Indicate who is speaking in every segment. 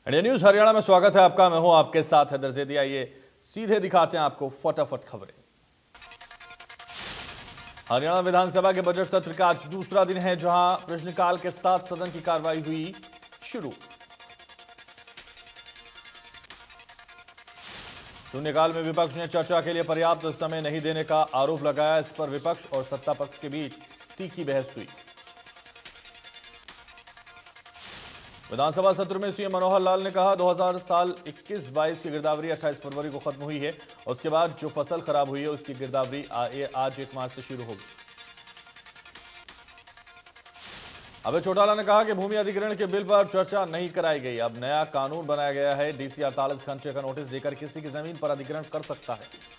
Speaker 1: India news Haryana में स्वागत है आपका। मैं हूं आपके साथ हैदर जैदी। आइए सीधे दिखाते हैं आपको फटाफट खबरें। हरियाणा विधानसभा के बजट सत्र का आज दूसरा दिन है, जहां प्रश्नकाल के साथ सदन की कार्रवाई हुई शुरू। शून्यकाल में विपक्ष ने चर्चा के लिए पर्याप्त समय नहीं देने का आरोप लगाया। इस पर विपक्ष और सत्ता पक्ष के बीच तीखी बहस हुई। विधानसभा सत्र में सीएम मनोहर लाल ने कहा 2000 साल 21-22 की गिरदावरी 28 फरवरी को खत्म हुई है। उसके बाद जो फसल खराब हुई है उसकी गिरदावरी आज 1 मार्च से शुरू होगी। अभय चौटाला ने कहा कि भूमि अधिग्रहण के बिल पर चर्चा नहीं कराई गई। अब नया कानून बनाया गया है। डीसी 48 घंटे का नोटिस देकर किसी की जमीन पर अधिग्रहण कर सकता है।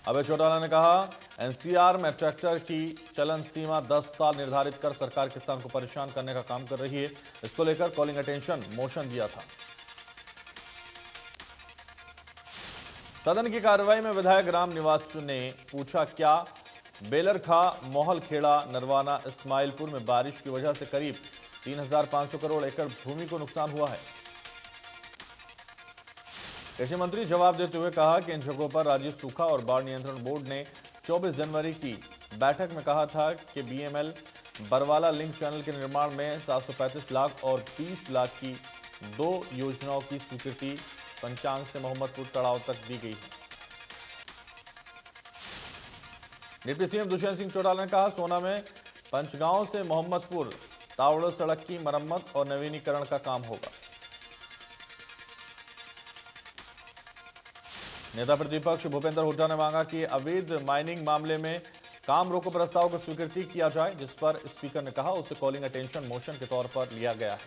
Speaker 1: अभय चौटाला ने कहा एनसीआर में ट्रैक्टर की चलन सीमा 10 साल निर्धारित कर सरकार किसान को परेशान करने का काम कर रही है। इसको लेकर कॉलिंग अटेंशन मोशन दिया था। सदन की कार्रवाई में विधायक राम निवास ने पूछा, क्या बेलरखा, मोहलखेड़ा, नरवाना, इस्माइलपुर में बारिश की वजह से करीब 3500 करोड़ एकड़ भूमि को नुकसान हुआ है? कृषि मंत्री जवाब देते हुए कहा कि इन जगहों पर राज्य सूखा और बाढ़ नियंत्रण बोर्ड ने 24 जनवरी की बैठक में कहा था कि बीएमएल बरवाला लिंक चैनल के निर्माण में 735 लाख और 20 लाख की 2 योजनाओं की स्वीकृति पंचांग से मोहम्मदपुर तड़ाव तक दी गई है। डिप्टी सीएम दुष्यंत सिंह चौटाला ने कहा सोना में पंचगांव से मोहम्मदपुर तावड़ सड़क की मरम्मत और नवीनीकरण का काम होगा। नेता प्रतिपक्ष भूपेंद्र हुड्डा ने मांगा कि अवैध माइनिंग मामले में काम रोको प्रस्ताव को स्वीकृति किया जाए, जिस पर स्पीकर ने कहा उसे कॉलिंग अटेंशन मोशन के तौर पर लिया गया है।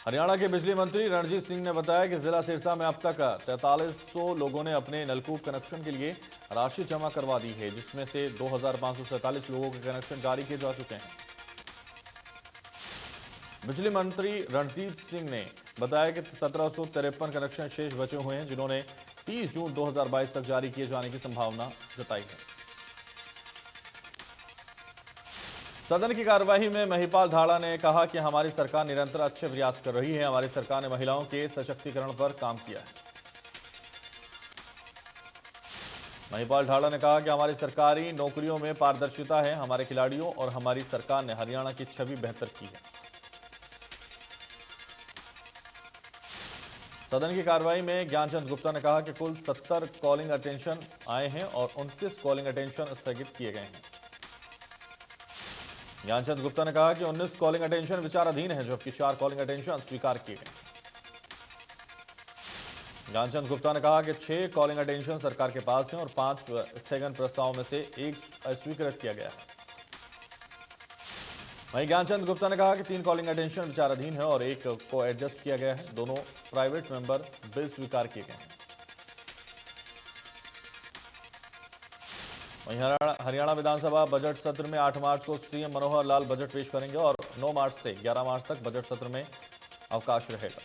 Speaker 1: हरियाणा के बिजली मंत्री रणजीत सिंह ने बताया कि जिला सिरसा में अब तक 4300 लोगों ने अपने नलकूप कनेक्शन के लिए राशि जमा करवा दी है, जिसमें से 2547 लोगों के कनेक्शन जारी किए जा चुके हैं। बिजली मंत्री रणदीप सिंह ने बताया कि 1753 कनेक्शन शेष बचे हुए हैं, जिन्होंने 30 जून 2022 तक जारी किए जाने की संभावना जताई है। सदन की कार्यवाही में महिपाल धाड़ा ने कहा कि हमारी सरकार निरंतर अच्छे प्रयास कर रही है। हमारी सरकार ने महिलाओं के सशक्तिकरण पर काम किया है। महिपाल धाड़ा ने कहा कि हमारी सरकारी नौकरियों में पारदर्शिता है। हमारे खिलाड़ियों और हमारी सरकार ने हरियाणा की छवि बेहतर की है। सदन की कार्रवाई में ज्ञानचंद गुप्ता ने कहा कि कुल 70 कॉलिंग अटेंशन आए हैं और 29 कॉलिंग अटेंशन स्थगित किए गए हैं। ज्ञानचंद गुप्ता ने कहा कि 19 कॉलिंग अटेंशन विचाराधीन है, जबकि 4 कॉलिंग अटेंशन स्वीकार किए गए। ज्ञानचंद गुप्ता ने कहा कि 6 कॉलिंग अटेंशन सरकार के पास हैं और 5 स्थगन प्रस्ताव में से 1 अस्वीकृत किया गया है। वहीं ज्ञानचंद गुप्ता ने कहा कि 3 कॉलिंग अटेंशन विचाराधीन है और 1 को एडजस्ट किया गया है। दोनों प्राइवेट मेंबर बिल स्वीकार किए गए हैं। वहीं हरियाणा विधानसभा बजट सत्र में 8 मार्च को सीएम मनोहर लाल बजट पेश करेंगे और 9 मार्च से 11 मार्च तक बजट सत्र में अवकाश रहेगा।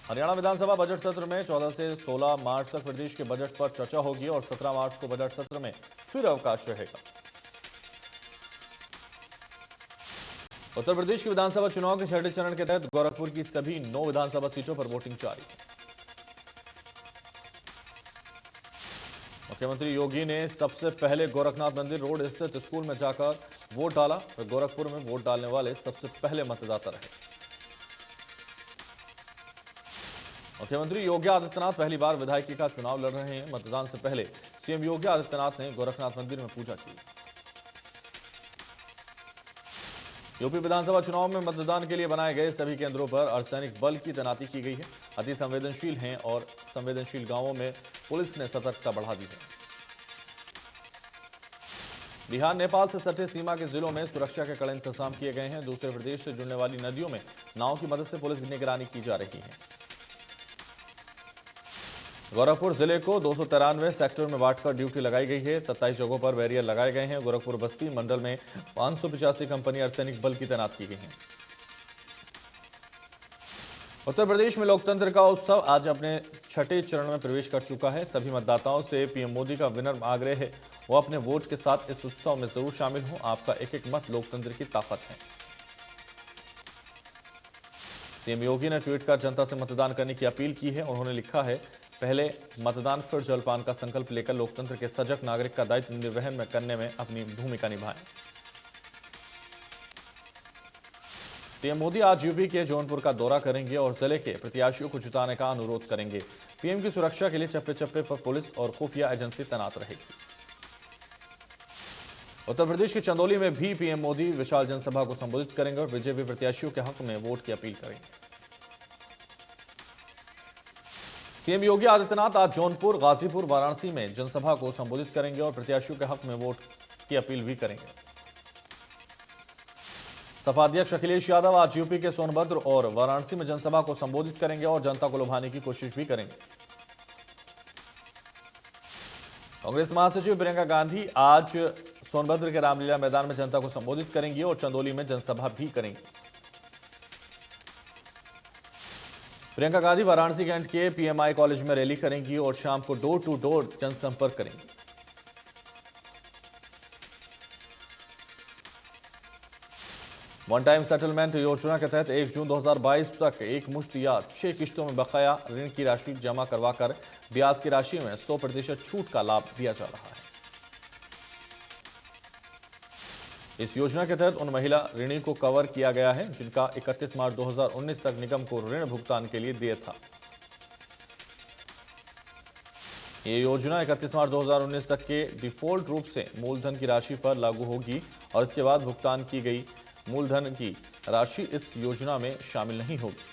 Speaker 1: हरियाणा विधानसभा बजट सत्र में 14 से 16 मार्च तक प्रदेश के बजट पर चर्चा होगी और 17 मार्च को बजट सत्र में फिर अवकाश रहेगा। उत्तर प्रदेश के विधानसभा चुनाव के 6ठे चरण के तहत गोरखपुर की सभी 9 विधानसभा सीटों पर वोटिंग जारी है। मुख्यमंत्री योगी ने सबसे पहले गोरखनाथ मंदिर रोड स्थित स्कूल में जाकर वोट डाला। वे गोरखपुर में वोट डालने वाले सबसे पहले मतदाता रहे। मुख्यमंत्री योगी आदित्यनाथ पहली बार विधायकी का चुनाव लड़ रहे हैं। मतदान से पहले सीएम योगी आदित्यनाथ ने गोरखनाथ मंदिर में पूजा की। यूपी विधानसभा चुनाव में मतदान के लिए बनाए गए सभी केंद्रों पर अर्धसैनिक बल की तैनाती की गई है। अति संवेदनशील हैं और संवेदनशील गांवों में पुलिस ने सतर्कता बढ़ा दी है। बिहार नेपाल से सटे सीमा के जिलों में सुरक्षा के कड़े इंतजाम किए गए हैं। दूसरे प्रदेश से जुड़ने वाली नदियों में नाव की मदद से पुलिस निगरानी की जा रही है। गोरखपुर जिले को 293 सेक्टर में बांटकर ड्यूटी लगाई गई है। 27 जगहों पर बैरियर लगाए गए हैं। गोरखपुर बस्ती मंडल में 585 कंपनी अर्धसैनिक बल की तैनात की गई हैं। उत्तर प्रदेश में लोकतंत्र का उत्सव आज अपने छठे चरण में प्रवेश कर चुका है। सभी मतदाताओं से पीएम मोदी का विनम्र आग्रह है वो अपने वोट के साथ इस उत्सव में जरूर शामिल हों। आपका एक एक मत लोकतंत्र की ताकत है। सीएम योगी ने ट्वीट कर जनता से मतदान करने की अपील की है। उन्होंने लिखा है, पहले मतदान फिर जलपान का संकल्प लेकर लोकतंत्र के सजग नागरिक का दायित्व निर्वहन करने में अपनी भूमिका निभाएं। पीएम मोदी आज यूपी के जौनपुर का दौरा करेंगे और जिले के प्रत्याशियों को जिताने का अनुरोध करेंगे। पीएम की सुरक्षा के लिए चप्पे चप्पे पर पुलिस और खुफिया एजेंसी तैनात रहेगी। उत्तर प्रदेश के चंदौली में भी पीएम मोदी विशाल जनसभा को संबोधित करेंगे और बीजेपी प्रत्याशियों के हक में वोट की अपील करेंगे। सीएम योगी आदित्यनाथ आज जौनपुर, गाजीपुर, वाराणसी में जनसभा को संबोधित करेंगे और प्रत्याशियों के हक में वोट की अपील भी करेंगे। सपा अध्यक्ष अखिलेश यादव आज यूपी के सोनभद्र और वाराणसी में जनसभा को संबोधित करेंगे और जनता को लुभाने की कोशिश भी करेंगे। कांग्रेस महासचिव प्रियंका गांधी आज सोनभद्र के रामलीला मैदान में जनता को संबोधित करेंगी और चंदौली में जनसभा भी करेंगी। प्रियंका गांधी वाराणसी कैंट के पीएमआई कॉलेज में रैली करेंगी और शाम को डोर टू डोर जनसंपर्क करेंगी। वन टाइम सेटलमेंट योजना के तहत 1 जून 2022 तक एक मुश्त या 6 किश्तों में बकाया ऋण की राशि जमा करवाकर ब्याज की राशि में 100% छूट का लाभ दिया जा रहा है। इस योजना के तहत उन महिला ऋणी को कवर किया गया है जिनका 31 मार्च 2019 तक निगम को ऋण भुगतान के लिए देय था। ये योजना 31 मार्च 2019 तक के डिफॉल्ट रूप से मूलधन की राशि पर लागू होगी और इसके बाद भुगतान की गई मूलधन की राशि इस योजना में शामिल नहीं होगी।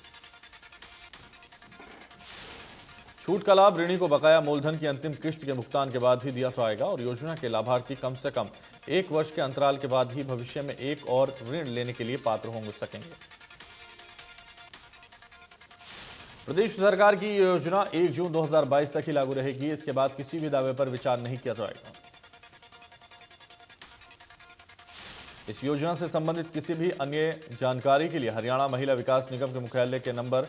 Speaker 1: छूट का लाभ ऋणी को बकाया मूलधन की अंतिम किश्त के भुगतान के बाद ही दिया जाएगा और योजना के लाभार्थी कम से कम 1 वर्ष के अंतराल के बाद ही भविष्य में एक और ऋण लेने के लिए पात्र हो सकेंगे। प्रदेश सरकार की योजना 1 जून 2022 तक ही लागू रहेगी। इसके बाद किसी भी दावे पर विचार नहीं किया जाएगा। इस योजना से संबंधित किसी भी अन्य जानकारी के लिए हरियाणा महिला विकास निगम के मुख्यालय के नंबर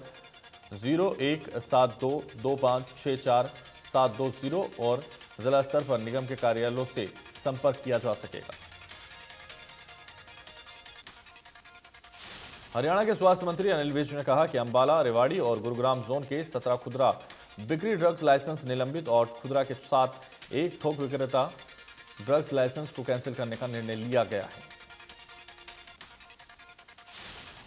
Speaker 1: 01722564 और जिला स्तर पर निगम के कार्यालयों से संपर्क किया जा सकेगा। हरियाणा के स्वास्थ्य मंत्री अनिल विज ने कहा कि अंबाला, रेवाड़ी और गुरुग्राम जोन के 17 खुदरा बिक्री ड्रग्स लाइसेंस निलंबित और खुदरा के साथ एक थोक विक्रेता ड्रग्स लाइसेंस को कैंसिल करने का निर्णय लिया गया है।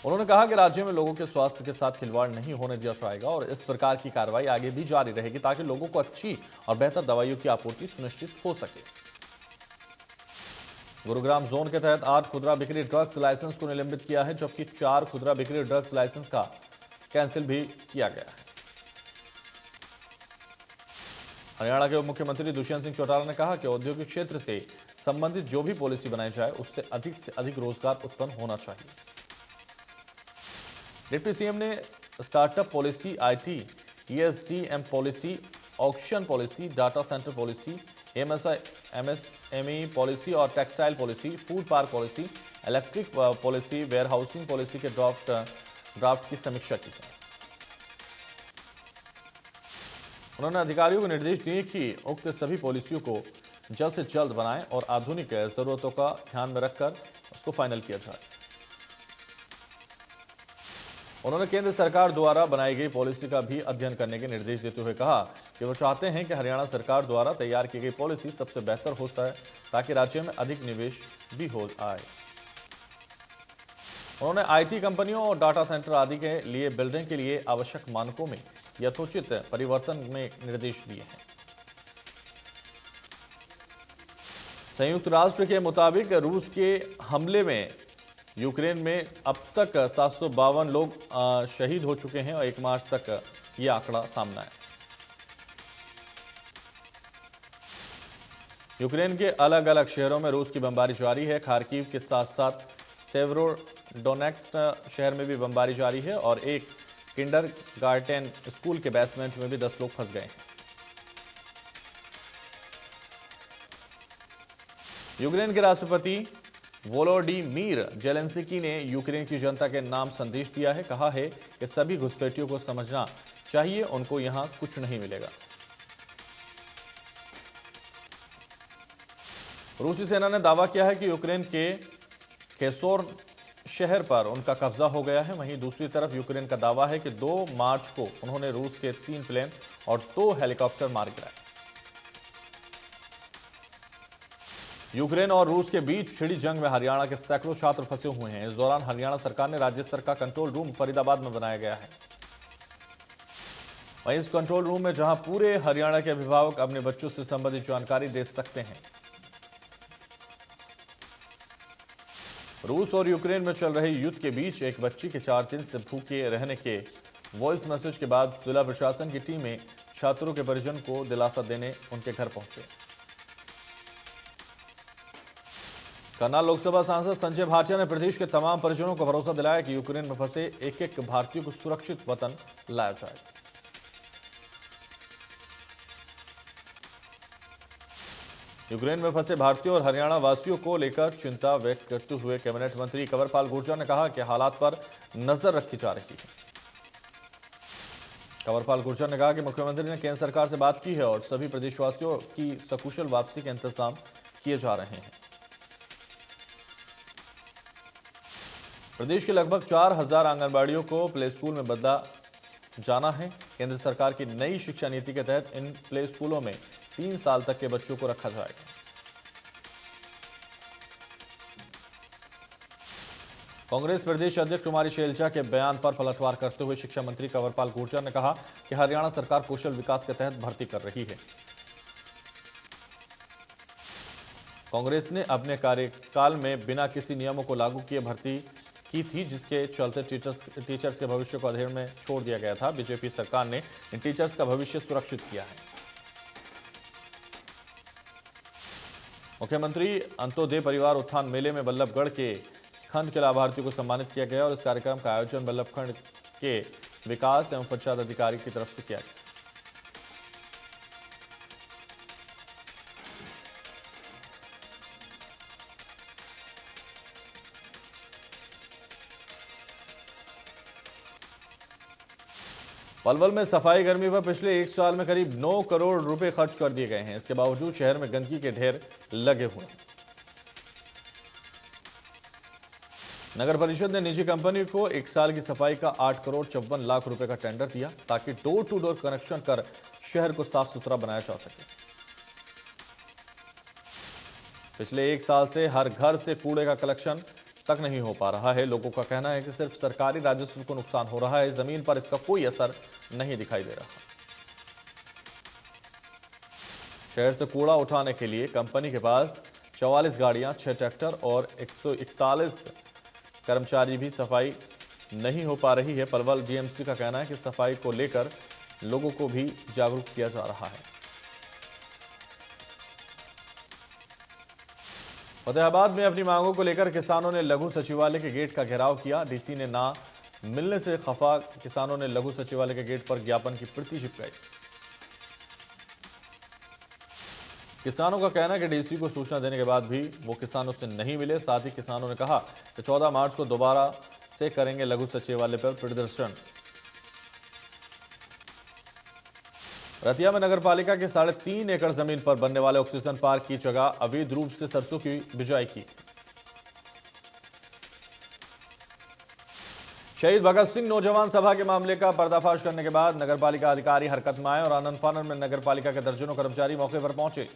Speaker 1: उन्होंने कहा कि राज्य में लोगों के स्वास्थ्य के साथ खिलवाड़ नहीं होने दिया जाएगा और इस प्रकार की कार्रवाई आगे भी जारी रहेगी ताकि लोगों को अच्छी और बेहतर दवाइयों की आपूर्ति सुनिश्चित हो सके। गुरुग्राम जोन के तहत 8 खुदरा बिक्री ड्रग्स लाइसेंस को निलंबित किया है जबकि 4 खुदरा बिक्री ड्रग्स लाइसेंस का कैंसिल भी किया गया है। हरियाणा के उप मुख्यमंत्री दुष्यंत सिंह चौटाला ने कहा कि औद्योगिक क्षेत्र से संबंधित जो भी पॉलिसी बनाई जाए उससे अधिक रोजगार उत्पन्न होना चाहिए। डिप्टी सीएम ने startup policy, IT, ESDM policy, auction policy, data centre policy, MSME policy और textile policy, food park policy, electric policy, warehousing policy के ड्राफ्ट की समीक्षा की है। उन्होंने अधिकारियों को निर्देश दिए कि उक्त सभी पॉलिसियों को जल्द से जल्द बनाएं और आधुनिक जरूरतों का ध्यान में रखकर उसको फाइनल किया जाए। उन्होंने केंद्र सरकार द्वारा बनाई गई पॉलिसी का भी अध्ययन करने के निर्देश देते हुए कहा कि वो चाहते हैं कि हरियाणा सरकार द्वारा तैयार की गई पॉलिसी सबसे बेहतर होता है ताकि राज्य में अधिक निवेश भी हो आए। उन्होंने आईटी कंपनियों और डाटा सेंटर आदि के लिए बिल्डिंग के लिए आवश्यक मानकों में यथोचित परिवर्तन में निर्देश दिए हैं। संयुक्त राष्ट्र के मुताबिक रूस के हमले में यूक्रेन में अब तक 752 लोग शहीद हो चुके हैं और 1 मार्च तक ये आंकड़ा सामने आया। यूक्रेन के अलग अलग शहरों में रूस की बमबारी जारी है। खार्किव के साथ साथ सेवेरोडोनेट्स्क शहर में भी बमबारी जारी है और एक किंडरगार्टन स्कूल के बेसमेंट में भी 10 लोग फंस गए हैं। यूक्रेन के राष्ट्रपति वोलोडिमीर जेलेंस्की ने यूक्रेन की जनता के नाम संदेश दिया है। कहा है कि सभी घुसपैठियों को समझना चाहिए, उनको यहां कुछ नहीं मिलेगा। रूसी सेना ने दावा किया है कि यूक्रेन के केसोर शहर पर उनका कब्जा हो गया है। वहीं दूसरी तरफ यूक्रेन का दावा है कि 2 मार्च को उन्होंने रूस के 3 प्लेन और 2 हेलीकॉप्टर मार गिराए। यूक्रेन और रूस के बीच छिड़ी जंग में हरियाणा के सैकड़ों छात्र फंसे हुए हैं। इस दौरान हरियाणा सरकार ने राज्य स्तर का कंट्रोल रूम फरीदाबाद में बनाया गया है। वहीं इस कंट्रोल रूम में जहां पूरे हरियाणा के अभिभावक अपने बच्चों से संबंधित जानकारी दे सकते हैं। रूस और यूक्रेन में चल रहे युद्ध के बीच एक बच्ची के 4 दिन से भूखे रहने के वॉइस मैसेज के बाद जिला प्रशासन की टीमें छात्रों के परिजन को दिलासा देने उनके घर पहुंचे। करनाल लोकसभा सांसद संजय भाटिया ने प्रदेश के तमाम परिजनों को भरोसा दिलाया कि यूक्रेन में फंसे एक भारतीय को सुरक्षित वतन लाया जाएगा। यूक्रेन में फंसे भारतीयों और हरियाणा वासियों को लेकर चिंता व्यक्त करते हुए कैबिनेट मंत्री कंवरपाल गुर्जर ने कहा कि हालात पर नजर रखी जा रही है। कंवरपाल गुर्जर ने कहा कि मुख्यमंत्री ने केंद्र सरकार से बात की है और सभी प्रदेशवासियों की सकुशल वापसी के इंतजाम किए जा रहे हैं। प्रदेश के लगभग 4000 आंगनबाड़ियों को प्ले स्कूल में बदला जाना है। केंद्र सरकार की नई शिक्षा नीति के तहत इन प्ले स्कूलों में 3 साल तक के बच्चों को रखा जाएगा। कांग्रेस प्रदेश अध्यक्ष कुमारी शैलजा के बयान पर पलटवार करते हुए शिक्षा मंत्री कंवरपाल गुर्जर ने कहा कि हरियाणा सरकार कौशल विकास के तहत भर्ती कर रही है। कांग्रेस ने अपने कार्यकाल में बिना किसी नियमों को लागू किए भर्ती की थी, जिसके चलते टीचर्स के भविष्य को अधेड़ में छोड़ दिया गया था। बीजेपी सरकार ने इन टीचर्स का भविष्य सुरक्षित किया है। मुख्यमंत्री अंत्योदय परिवार उत्थान मेले में बल्लभगढ़ के खंड के लाभार्थियों को सम्मानित किया गया और इस कार्यक्रम का आयोजन बल्लभगढ़ के विकास एवं पंचायत अधिकारी की तरफ से किया गया। पलवल में सफाई कर्मी पर पिछले 1 साल में करीब 9 करोड़ रुपए खर्च कर दिए गए हैं। इसके बावजूद शहर में गंदगी के ढेर लगे हुए हैं। नगर परिषद ने निजी कंपनी को 1 साल की सफाई का 8 करोड़ 54 लाख रुपए का टेंडर दिया ताकि डोर टू डोर कनेक्शन कर शहर को साफ सुथरा बनाया जा सके। पिछले 1 साल से हर घर से कूड़े का कलेक्शन तक नहीं हो पा रहा है। लोगों का कहना है कि सिर्फ सरकारी राजस्व को नुकसान हो रहा है, जमीन पर इसका कोई असर नहीं दिखाई दे रहा। शहर से कूड़ा उठाने के लिए कंपनी के पास 44 गाड़ियां, 6 ट्रैक्टर और 141 कर्मचारी भी सफाई नहीं हो पा रही है। पलवल जीएमसी का कहना है कि सफाई को लेकर लोगों को भी जागरूक किया जा रहा है। फतेहाबाद में अपनी मांगों को लेकर किसानों ने लघु सचिवालय के गेट का घेराव किया। डीसी ने ना मिलने से खफा किसानों ने लघु सचिवालय के गेट पर ज्ञापन की प्रति चिपकाई। किसानों का कहना है कि डीसी को सूचना देने के बाद भी वो किसानों से नहीं मिले। साथ ही किसानों ने कहा कि 14 मार्च को दोबारा से करेंगे लघु सचिवालय पर प्रदर्शन। रतिया में नगरपालिका के 3.5 एकड़ जमीन पर बनने वाले ऑक्सीजन पार्क की जगह अवैध रूप से सरसों की बिजाई की। शहीद भगत सिंह नौजवान सभा के मामले का पर्दाफाश करने के बाद नगरपालिका अधिकारी हरकत में आए और आनंद फानन में नगरपालिका के दर्जनों कर्मचारी मौके पर पहुंचे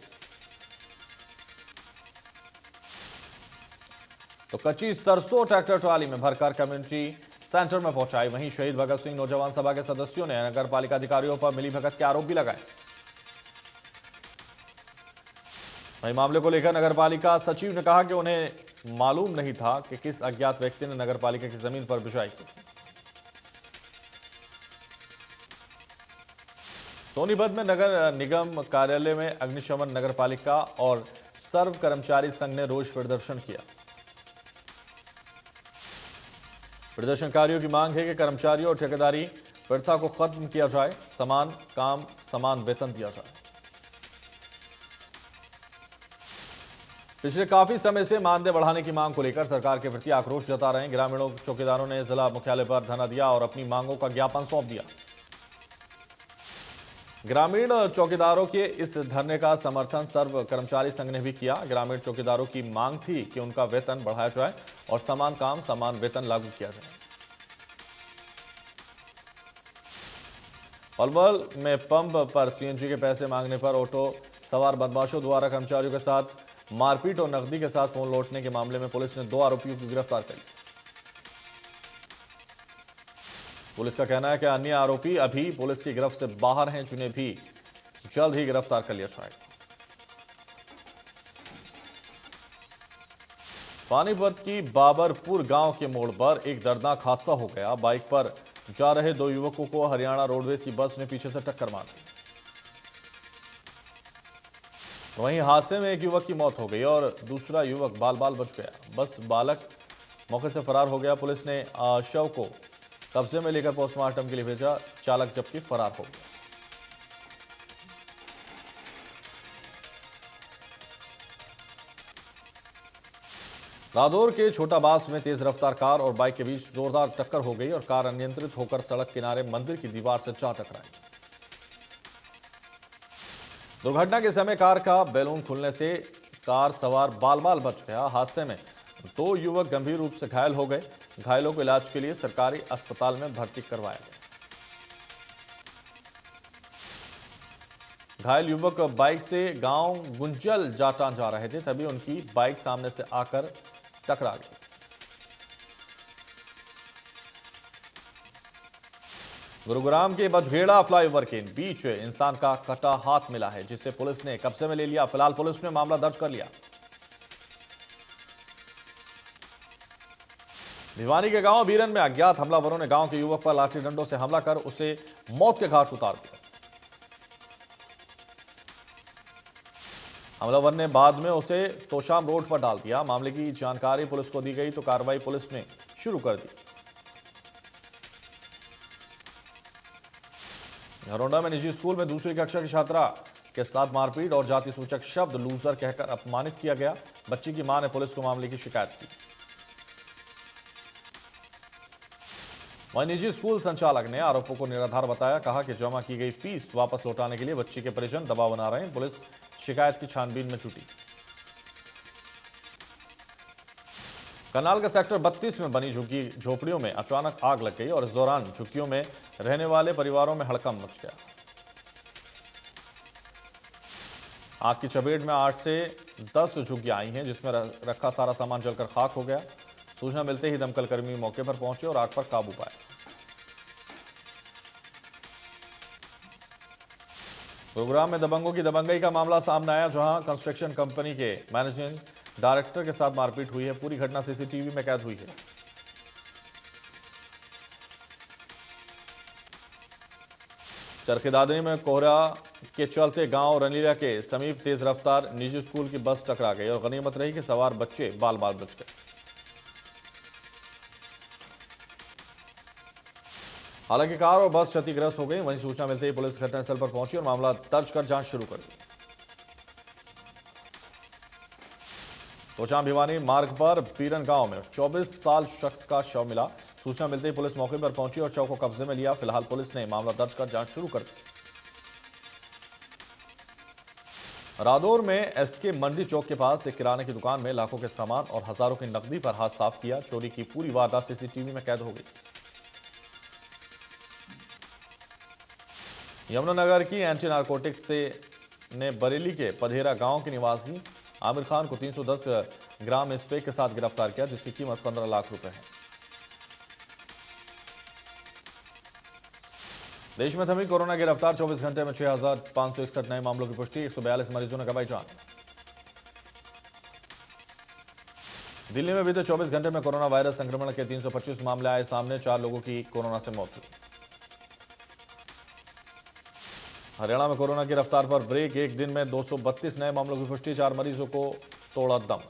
Speaker 1: तो कच्ची सरसों ट्रैक्टर ट्राली में भरकर कम्युनिटी सेंटर में पहुंचाई। वहीं शहीद भगत सिंह नौजवान सभा के सदस्यों ने नगरपालिका अधिकारियों पर मिलीभगत के आरोप भी लगाए। वहीं मामले को लेकर नगरपालिका सचिव ने कहा कि उन्हें मालूम नहीं था कि किस अज्ञात व्यक्ति ने नगरपालिका की जमीन पर बिजाई की। सोनीपत में नगर निगम कार्यालय में अग्निशमन, नगरपालिका और सर्व कर्मचारी संघ ने रोष प्रदर्शन किया। प्रदर्शनकारियों की मांग है कि कर्मचारियों और ठेकेदारी प्रथा को खत्म किया जाए, समान काम समान वेतन दिया जाए। पिछले काफी समय से मानदेय बढ़ाने की मांग को लेकर सरकार के प्रति आक्रोश जता रहे ग्रामीणों चौकीदारों ने जिला मुख्यालय पर धरना दिया और अपनी मांगों का ज्ञापन सौंप दिया। ग्रामीण चौकीदारों के इस धरने का समर्थन सर्व कर्मचारी संघ ने भी किया। ग्रामीण चौकीदारों की मांग थी कि उनका वेतन बढ़ाया जाए और समान काम समान वेतन लागू किया जाए। पलवल में पंप पर सीएनजी के पैसे मांगने पर ऑटो सवार बदमाशों द्वारा कर्मचारियों के साथ मारपीट और नकदी के साथ फोन लौटने के मामले में पुलिस ने 2 आरोपियों को गिरफ्तार कर लिया। पुलिस का कहना है कि अन्य आरोपी अभी पुलिस की गिरफ्त से बाहर हैं, जिन्हें भी जल्द ही गिरफ्तार कर लिया जाएगा। पानीपत की बाबरपुर गांव के मोड़ पर एक दर्दनाक हादसा हो गया। बाइक पर जा रहे 2 युवकों को हरियाणा रोडवेज की बस ने पीछे से टक्कर मार दी। वहीं हादसे में एक युवक की मौत हो गई और दूसरा युवक बाल बाल बच गया। बस बालक मौके से फरार हो गया। पुलिस ने शव को कब्जे में लेकर पोस्टमार्टम के लिए भेजा। चालक जबकि फरार हो गया। रादौर के छोटा बास में तेज रफ्तार कार और बाइक के बीच जोरदार टक्कर हो गई और कार अनियंत्रित होकर सड़क किनारे मंदिर की दीवार से जा टकराई। दुर्घटना के समय कार का बैलून खुलने से कार सवार बाल बाल बच गया। हादसे में 2 युवक गंभीर रूप से घायल हो गए। घायलों को इलाज के लिए सरकारी अस्पताल में भर्ती करवाया गया। घायल युवक बाइक से गांव गुंजल जाटान जा रहे थे, तभी उनकी बाइक सामने से आकर टकरा गई। गुरुग्राम के बजगेड़ा फ्लाईओवर के बीच इंसान का कटा हाथ मिला है, जिसे पुलिस ने कब्जे में ले लिया। फिलहाल पुलिस ने मामला दर्ज कर लिया। भिवानी के गांव बीरन में अज्ञात हमलावरों ने गांव के युवक पर लाठी डंडों से हमला कर उसे मौत के घाट उतार दिया। हमलावर ने बाद में उसे तोशाम रोड पर डाल दिया। मामले की जानकारी पुलिस को दी गई तो कार्रवाई पुलिस ने शुरू कर दी। हरोंडा में निजी स्कूल में दूसरी कक्षा की छात्रा के साथ मारपीट और जाति सूचक शब्द लूजर कहकर अपमानित किया गया। बच्ची की मां ने पुलिस को मामले की शिकायत की। वहीं निजी स्कूल संचालक ने आरोपों को निराधार बताया। कहा कि जमा की गई फीस वापस लौटाने के लिए बच्ची के परिजन दबाव बना रहे हैं। पुलिस शिकायत की छानबीन में जुटी। करनाल के सेक्टर 32 में बनी झुग्गी झोपड़ियों में अचानक आग लग गई और इस दौरान झुग्गियों में रहने वाले परिवारों में हड़कंप मच गया। आग की चपेट में 8 से 10 झुग्गियां आई हैं, जिसमें रखा सारा सामान जलकर खाक हो गया। सूचना मिलते ही दमकल कर्मी मौके पर पहुंचे और आग पर काबू पाया। गुरुग्राम में दबंगों की दबंगई का मामला सामने आया, जहां कंस्ट्रक्शन कंपनी के मैनेजिंग डायरेक्टर के साथ मारपीट हुई है। पूरी घटना सीसीटीवी में कैद हुई है। चरखेदादरी में कोहरा के चलते गांव रनीला के समीप तेज रफ्तार निजी स्कूल की बस टकरा गई और गनीमत रही कि सवार बच्चे बाल बाल बच गए। हालांकि कार और बस क्षतिग्रस्त हो गई। वहीं सूचना मिलते ही पुलिस घटनास्थल पर पहुंची और मामला दर्ज कर जांच शुरू कर दी। तोशाम भिवानी मार्ग पर बीरन गांव में 24 साल शख्स का शव मिला। सूचना मिलते ही पुलिस मौके पर पहुंची और शव को कब्जे में लिया। फिलहाल पुलिस ने मामला दर्ज कर जांच शुरू कर दी। रादौर में एसके मंडी चौक के पास एक किराने की दुकान में लाखों के सामान और हजारों की नकदी पर हाथ साफ किया। चोरी की पूरी वारदात सीसीटीवी में कैद हो गई। यमुनानगर की एंटी नारकोटिक्स से ने बरेली के पधेरा गांव के निवासी आमिर खान को 310 ग्राम स्प्रे के साथ गिरफ्तार किया, जिसकी कीमत 15 लाख रुपए है। देश में थमी कोरोना की रफ्तार। 24 घंटे में 6,561 नए मामलों की पुष्टि। 142 मरीजों ने गंवाई जान। दिल्ली में बीते 24 घंटे में कोरोना वायरस संक्रमण के 325 मामले आए सामने। 4 लोगों की कोरोना से मौत हुई। हरियाणा में कोरोना की रफ्तार पर ब्रेक। एक दिन में 232 नए मामलों की पुष्टि। 4 मरीजों को तोड़ा दम।